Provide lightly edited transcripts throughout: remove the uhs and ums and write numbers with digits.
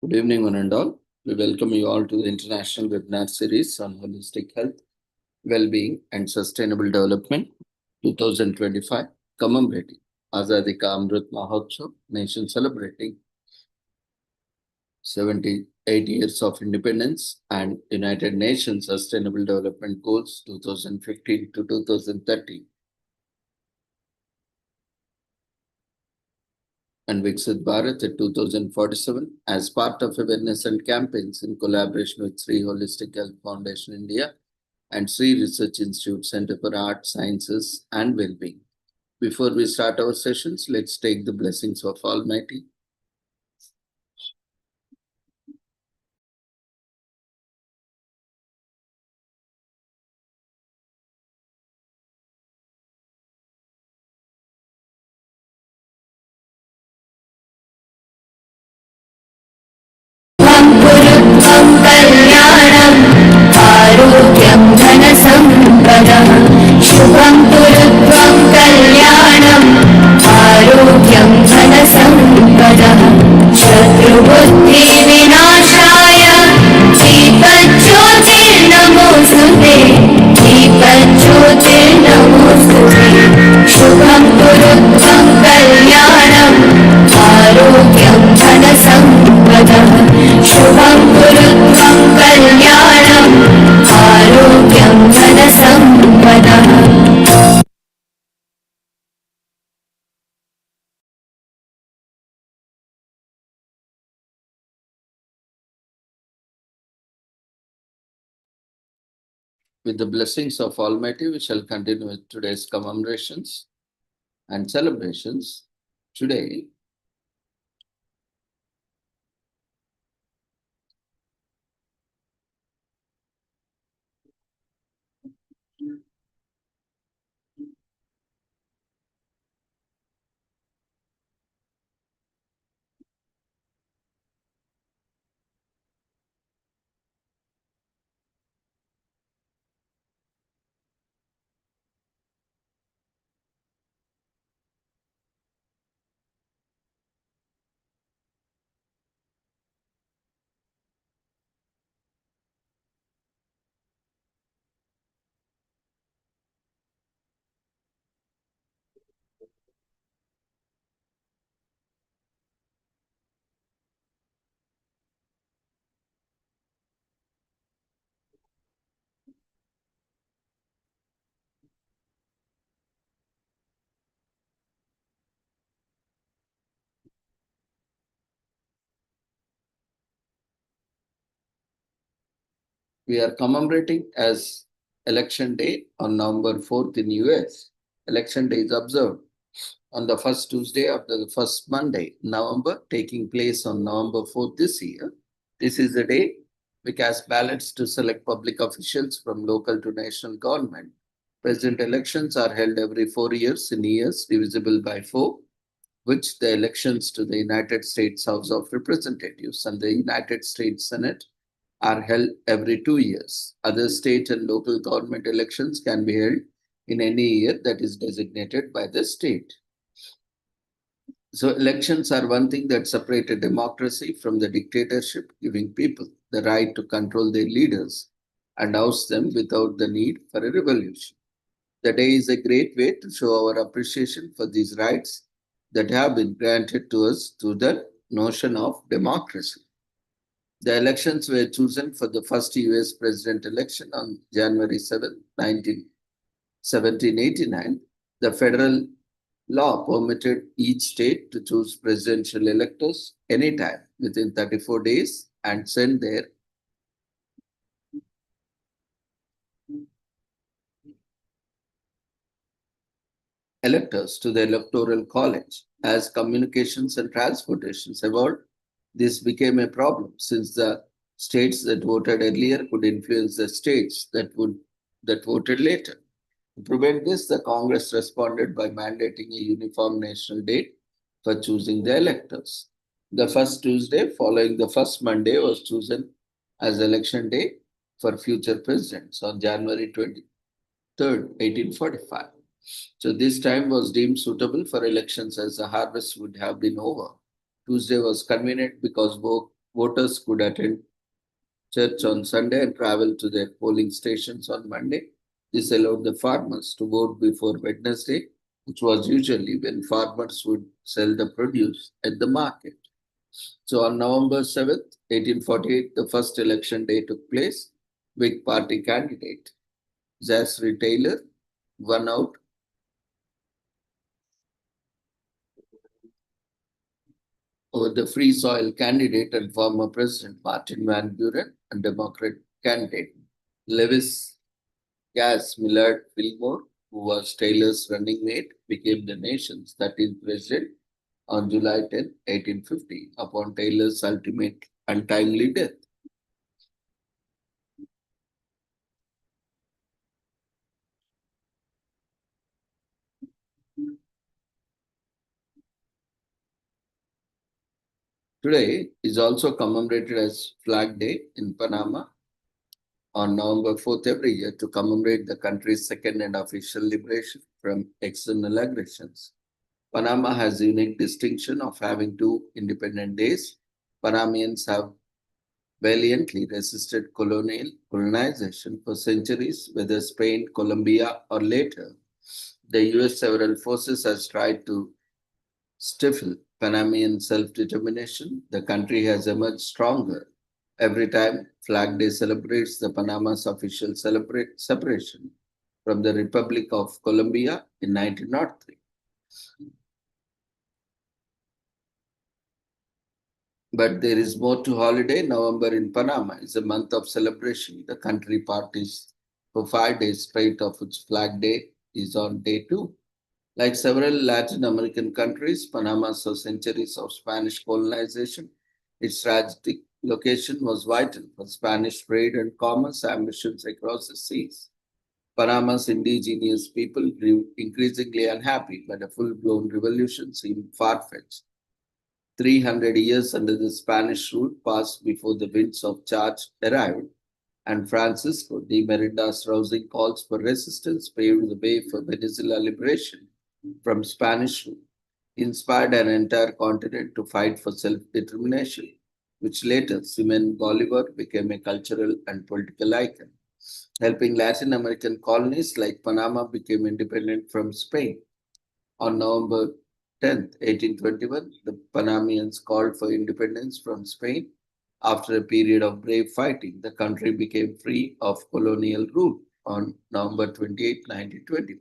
Good evening, one and all. We welcome you all to the international webinar series on holistic health, well-being, and sustainable development 2025, commemorating Azadi Ka Amrit Mahotsav, nation celebrating 78 years of independence and United Nations Sustainable Development Goals 2015 to 2030. And Viksit Bharat at 2047 as part of awareness and campaigns in collaboration with Sri Holistic Health Foundation India and Sri Research Institute Center for Art, Sciences and Wellbeing. Before we start our sessions, let's take the blessings of Almighty. शुभं कुरुत्वं कल्याणम् आरोग्यं धनसम्पदः शत्रुबुद्धिविनाशाय दीपज्योतिर्नमोऽस्तुते दीपज्योतिर्नमोऽस्तुते शुभं कुरुत्वं कल्याणम् आरोग्यं धनसम्पदः शुभं कुरुत्वं कल्याणम् आरोग्यं धनसम्पदः With the blessings of Almighty, we shall continue with today's commemorations and celebrations. Today, we are commemorating as Election Day on November 4th in US. Election Day is observed on the first Tuesday after the first Monday, November, taking place on November 4th this year. This is the day we cast ballots to select public officials from local to national government. President elections are held every 4 years in years divisible by 4, which the elections to the United States House of Representatives and the United States Senate are held every 2 years. Other state and local government elections can be held in any year that is designated by the state. So elections are one thing that separate a democracy from the dictatorship, giving people the right to control their leaders and oust them without the need for a revolution. The day is a great way to show our appreciation for these rights that have been granted to us through the notion of democracy. The elections were chosen for the first US president election on January 7, 1789. The federal law permitted each state to choose presidential electors anytime within 34 days and send their electors to the Electoral College. As communications and transportations evolved, this became a problem since the states that voted earlier could influence the states that voted later. To prevent this, the Congress responded by mandating a uniform national date for choosing the electors. The first Tuesday following the first Monday was chosen as election day for future presidents on January 23rd, 1845. So this time was deemed suitable for elections as the harvest would have been over. Tuesday was convenient because voters could attend church on Sunday and travel to their polling stations on Monday. This allowed the farmers to vote before Wednesday, which was usually when farmers would sell the produce at the market. So on November 7th, 1848, the first election day took place. Whig Party candidate Zachary Taylor won out over the Free Soil candidate and former President Martin Van Buren and Democrat candidate Lewis Cass Millard Fillmore, who was Taylor's running mate, became the nation's 13th president on July 10, 1850, upon Taylor's ultimate untimely death. Today is also commemorated as Flag Day in Panama on November 4th every year to commemorate the country's second and official liberation from external aggressions. Panama has the unique distinction of having two independent days. Panamanians have valiantly resisted colonization for centuries, whether Spain, Colombia, or later. The US several forces has tried to stifle Panamanian self-determination. The country has emerged stronger every time Flag Day celebrates the Panama's official separation from the Republic of Colombia in 1903. But there is more to holiday. November in Panama is a month of celebration. The country parties for 5 days straight of its Flag Day is on day 2. Like several Latin American countries, Panama saw centuries of Spanish colonization. Its strategic location was vital for Spanish trade and commerce ambitions across the seas. Panama's indigenous people grew increasingly unhappy, but a full-blown revolution seemed far-fetched. 300 years under the Spanish rule passed before the winds of change arrived, and Francisco de Merinda's rousing calls for resistance paved the way for Venezuela liberation from Spanish rule. He inspired an entire continent to fight for self-determination, which later Simon Bolivar became a cultural and political icon, helping Latin American colonies like Panama become independent from Spain. On November 10th, 1821, the Panamanians called for independence from Spain. After a period of brave fighting, the country became free of colonial rule on November 28, 1920.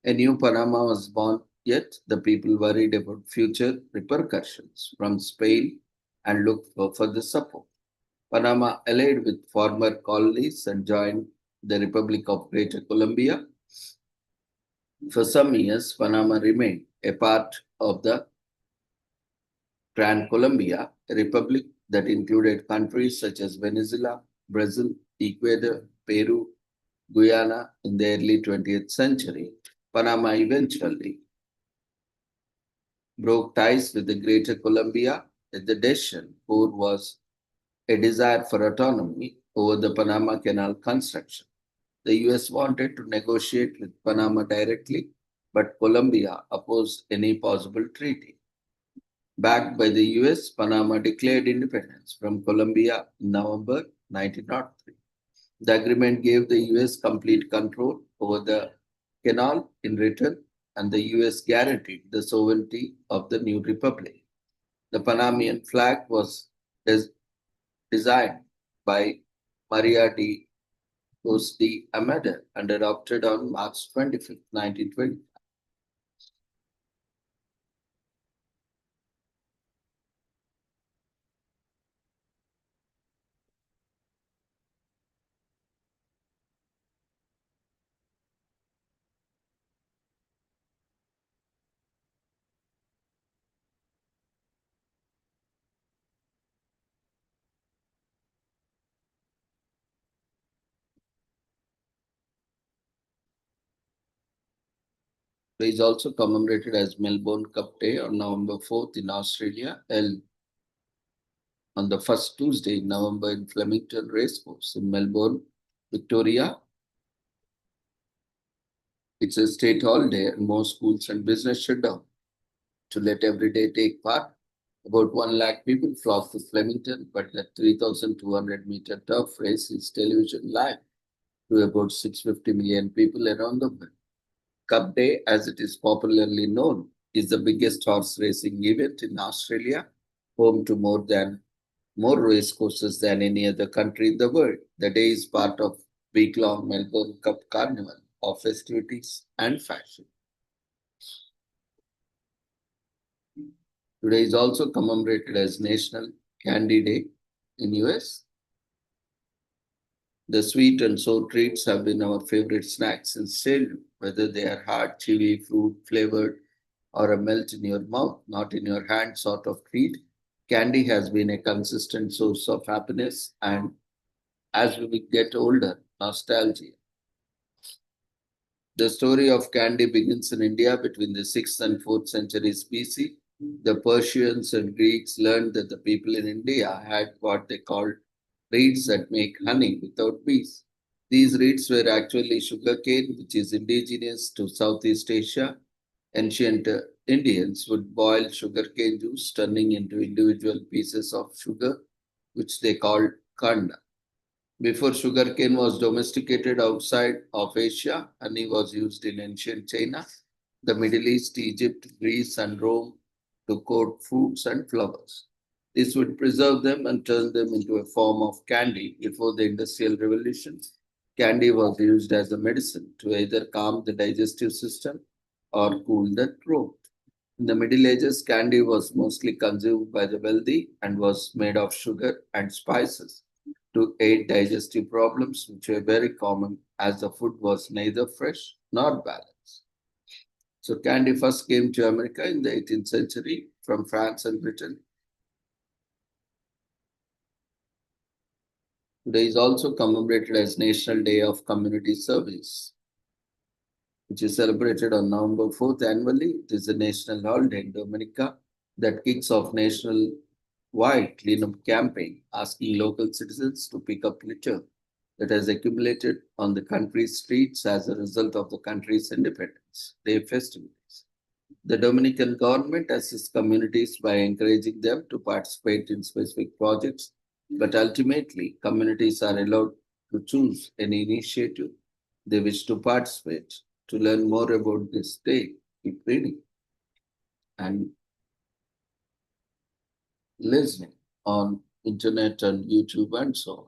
A new Panama was born, yet the people worried about future repercussions from Spain and looked for further support. Panama allied with former colonies and joined the Republic of Greater Colombia. For some years, Panama remained a part of the Gran Colombia, a republic that included countries such as Venezuela, Brazil, Ecuador, Peru, Guyana in the early 20th century. Panama eventually broke ties with the Greater Colombia. The decision was a desire for autonomy over the Panama Canal construction. The US wanted to negotiate with Panama directly, but Colombia opposed any possible treaty. Backed by the US, Panama declared independence from Colombia in November 1903. The agreement gave the US complete control over the canal in return, and the US guaranteed the sovereignty of the new republic. The Panamanian flag was designed by Maria de Cruz de Almeida and adopted on March 25, 1920. It is also commemorated as Melbourne Cup Day on November 4th in Australia, held on the first Tuesday in November in Flemington Racecourse in Melbourne, Victoria. It's a state holiday and most schools and business shut down to let every day take part. About 1 lakh people flock to Flemington, but the 3,200-meter turf race is television live to about 650 million people around the world. Cup Day, as it is popularly known, is the biggest horse racing event in Australia, home to more race courses than any other country in the world. The day is part of week-long Melbourne Cup Carnival of festivities and fashion. Today is also commemorated as National Candy Day in US. The sweet and sour treats have been our favorite snacks since childhood, whether they are hard, chewy, fruit flavored, or a melt in your mouth, not in your hand sort of treat. Candy has been a consistent source of happiness, and as we get older, nostalgia. The story of candy begins in India between the 6th and 4th centuries BC. The Persians and Greeks learned that the people in India had what they called reeds that make honey without bees. These reeds were actually sugarcane, which is indigenous to Southeast Asia. Ancient Indians would boil sugarcane juice, turning into individual pieces of sugar, which they called kanda. Before sugarcane was domesticated outside of Asia, honey was used in ancient China, the Middle East, Egypt, Greece, and Rome to coat fruits and flowers. This would preserve them and turn them into a form of candy. Before the Industrial Revolution, candy was used as a medicine to either calm the digestive system or cool the throat. In the Middle Ages, candy was mostly consumed by the wealthy and was made of sugar and spices to aid digestive problems, which were very common as the food was neither fresh nor balanced. So, candy first came to America in the 18th century from France and Britain. Today is also commemorated as National Day of Community Service, which is celebrated on November 4th annually. It is a national holiday in Dominica that kicks off national-wide cleanup campaign, asking local citizens to pick up litter that has accumulated on the country's streets as a result of the country's Independence Day festivities. The Dominican government assists communities by encouraging them to participate in specific projects, but ultimately, communities are allowed to choose any initiative they wish to participate. To learn more about this day, keep reading and listening on internet and YouTube and so on.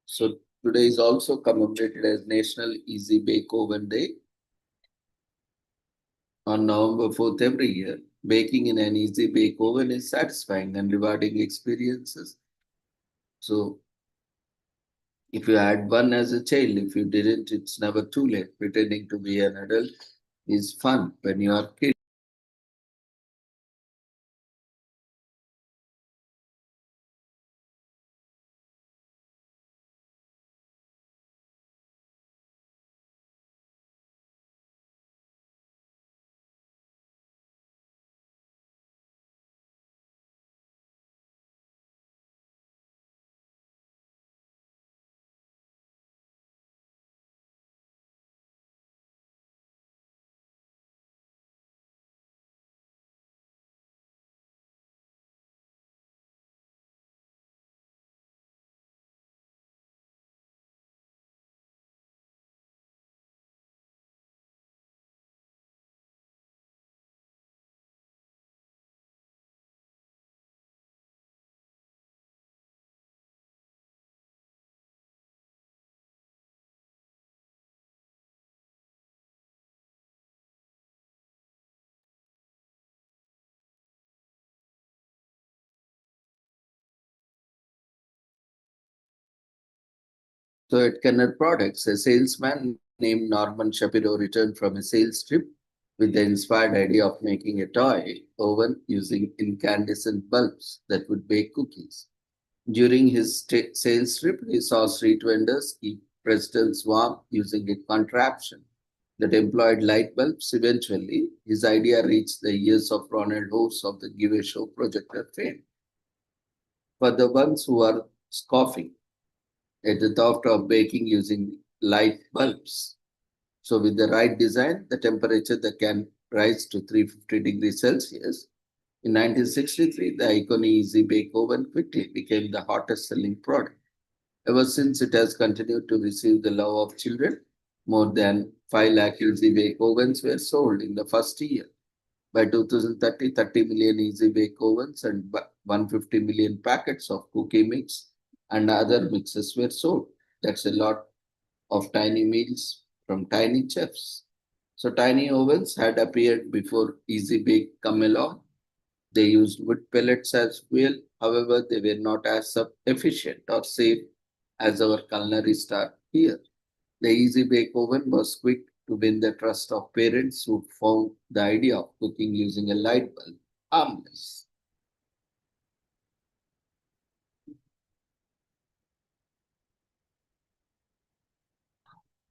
So today is also commemorated as National Easy Bake Oven Day. On November 4th every year, baking in an easy bake oven is satisfying and rewarding experiences. So if you had one as a child, if you didn't, it's never too late. Pretending to be an adult is fun when you are a kid. So at Kenner Products, a salesman named Norman Shapiro returned from a sales trip with the inspired idea of making a toy oven using incandescent bulbs that would bake cookies. During his sales trip, he saw street vendors keep pretzels warm using a contraption that employed light bulbs. Eventually, his idea reached the ears of Ronald House of the Give a Show projector fame. For the ones who are scoffing at the thought of baking using light bulbs, so with the right design, the temperature that can rise to 350 degrees Celsius. In 1963, the iconic Easy Bake Oven quickly became the hottest selling product. Ever since, it has continued to receive the love of children. More than 5 lakh Easy Bake Ovens were sold in the first year. By 2030, 30 million Easy Bake Ovens and 150 million packets of cookie mix and other mixes were sold. That's a lot of tiny meals from tiny chefs. So tiny ovens had appeared before Easy Bake come along. They used wood pellets as fuel. However, they were not as efficient or safe as our culinary star here. The Easy Bake Oven was quick to win the trust of parents who found the idea of cooking using a light bulb harmless.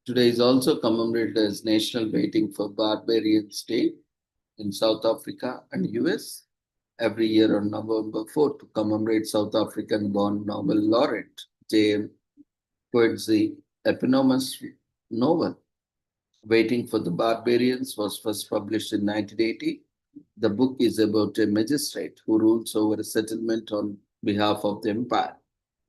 Today is also commemorated as National Waiting for Barbarians Day in South Africa and US every year on November 4th to commemorate South African born Nobel laureate J.M. Coetzee eponymous novel Waiting for the Barbarians was first published in 1980. The book is about a magistrate who rules over a settlement on behalf of the empire,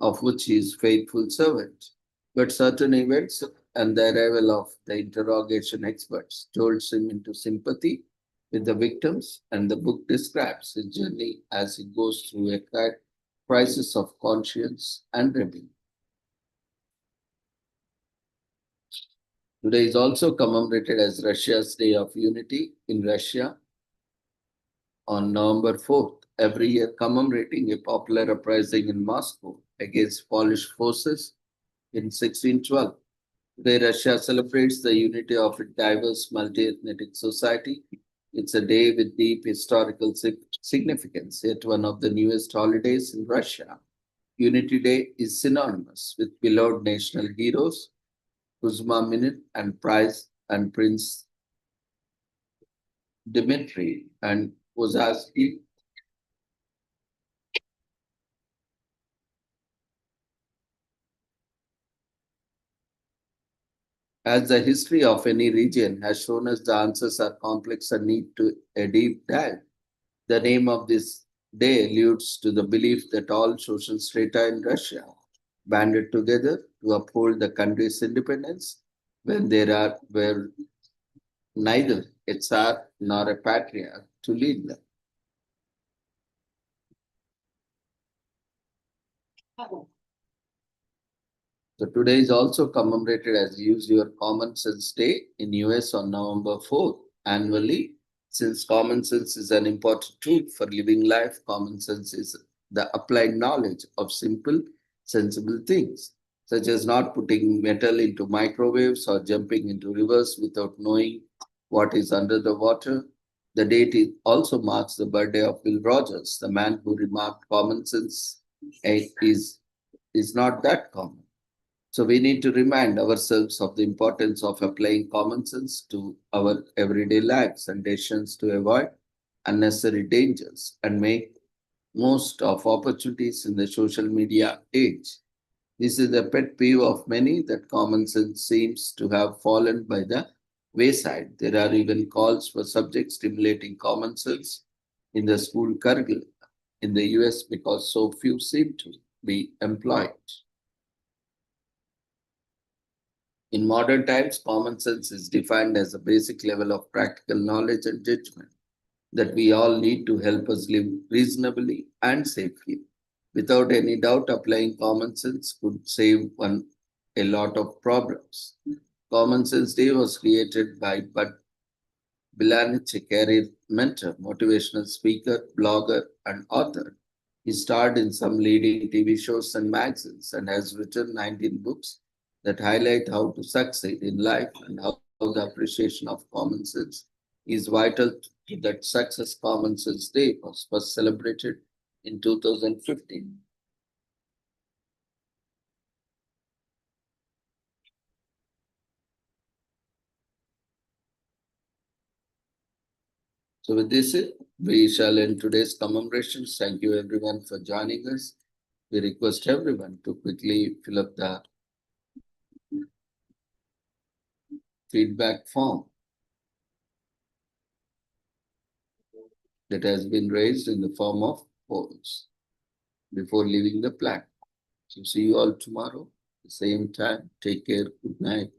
of which he is faithful servant. But certain events and the arrival of the interrogation experts jolts him into sympathy with the victims, and the book describes his journey as he goes through a crisis of conscience and rebellion. Today is also commemorated as Russia's Day of Unity in Russia on November 4th, every year commemorating a popular uprising in Moscow against Polish forces in 1612. Today, Russia celebrates the unity of a diverse multi-ethnic society. It's a day with deep historical significance, yet one of the newest holidays in Russia. Unity Day is synonymous with beloved national heroes Kuzma Minin and Prince Dmitry and Ozarsky. As the history of any region has shown us, the answers are complex and need to a deep dive. The name of this day alludes to the belief that all social strata in Russia banded together to uphold the country's independence when were neither a Tsar nor a patriarch to lead them. So today is also commemorated as Use Your Common Sense Day in US on November 4th. Annually, since common sense is an important tool for living life, common sense is the applied knowledge of simple, sensible things, such as not putting metal into microwaves or jumping into rivers without knowing what is under the water. The date also marks the birthday of Will Rogers, the man who remarked common sense is not that common. So we need to remind ourselves of the importance of applying common sense to our everyday lives and decisions to avoid unnecessary dangers and make most of opportunities in the social media age. This is a pet peeve of many that common sense seems to have fallen by the wayside. There are even calls for subjects stimulating common sense in the school curriculum in the US because so few seem to be employed. In modern times, common sense is defined as a basic level of practical knowledge and judgment that we all need to help us live reasonably and safely. Without any doubt, applying common sense could save one a lot of problems. Common Sense Day was created by Bud Bilanich, a career mentor, motivational speaker, blogger, and author. He starred in some leading TV shows and magazines and has written 19 books that highlight how to succeed in life and how the appreciation of common sense is vital to that success. Common Sense Day was first celebrated in 2015. So with this, we shall end today's commemorations. Thank you everyone for joining us. We request everyone to quickly fill up the feedback form. that has been raised in the form of poles before leaving the platform. So see you all tomorrow, the same time. Take care. Good night.